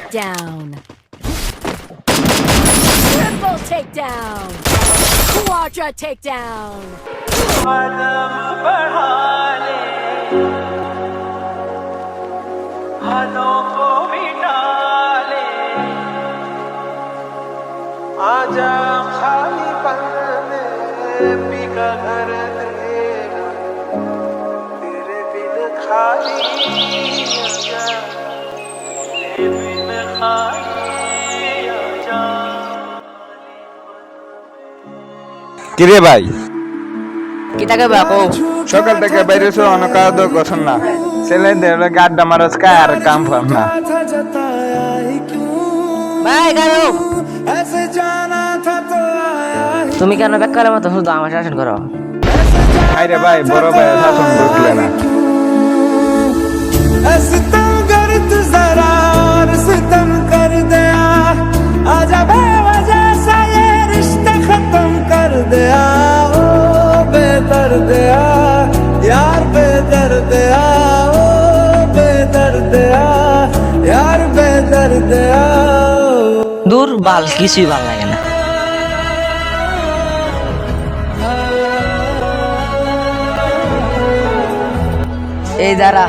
takedown. Triple takedown. Quadra takedown. आजा खाली पल में पी का घर तेरा तेरे बिन खाली आजा तेरे बिन खाली आजा কিরে ভাই কি তাকে বাকো সকাল থেকে বাইরেছো অনেক কাজ করছেন না ছেলেদের লগে আড্ডা মারস কায় আর কাম ফাম না था जताया ही क्यों ভাই গারো ऐसे जाना था तो आया ही তুমি কেন বেকারের মতো শুধু আমার শাসন করো আরে ভাই বড় ভাই শাসন করলে না ऐसे तुम कर तू जरा और सितम कर दिया आजा बेवजह सा ये रिश्ता खत्म कर दिया ओ बेदर्दिया यार बेदर्दिया ओ बेदर्दिया यार बेदर्दिया দূর বাল কিছুই ভাল লাগে না এই দাঁড়া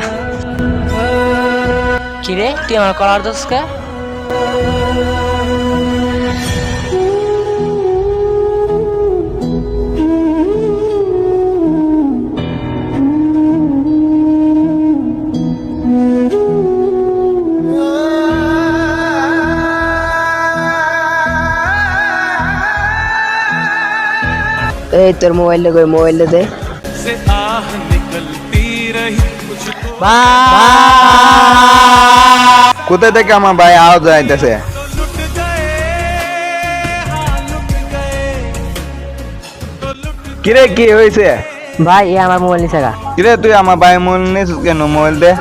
কিরে তুই আমার কলার দোষকে এই তোর মোবাইল দে से आह निकलती रही मुझको কোথা থেকে আমার ভাই আওয়াজ আইতেছে लुट गए हाँ लुट गए तो लुट কিরে কি হয়েছে ভাই এ আমার মোবাইল নিছে গা কিরে তুই আমার ভাই মোবাইল নিস কেন মোবাইল দে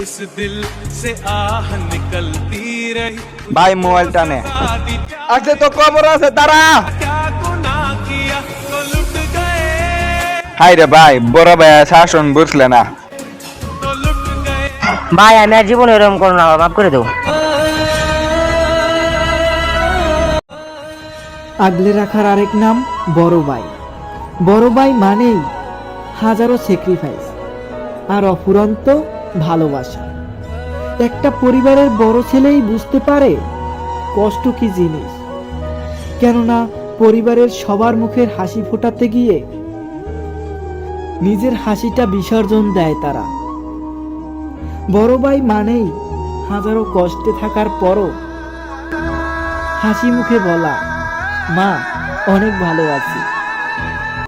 इस दिल से आह निकलती रही ভাই মোবাইলটা নে आदि আচ্ছা তো খবর আছে তারা क्या गुनाह किया तो लुट गए হাই রে ভাই বড় ভাই শাসন বুঝলে না तो लुट गए ভাই আমি আর জীবনে এরকম করো না মাফ করে দেবো আগলে রাখার আরেক নাম বড় ভাই। বড় ভাই মানেই হাজারো স্যাক্রিফাইস আর অফুরন্ত ভালোবাসা। একটা পরিবারের বড় ছেলেই বুঝতে পারে কষ্ট কি জিনিস, কেননা পরিবারের সবার মুখের হাসি ফোটাতে গিয়ে নিজের হাসিটা বিসর্জন দেয় তারা। বড় ভাই মানেই হাজারো কষ্টে থাকার পরও হাসি মুখে বলা, মা অনেক ভালো আছি।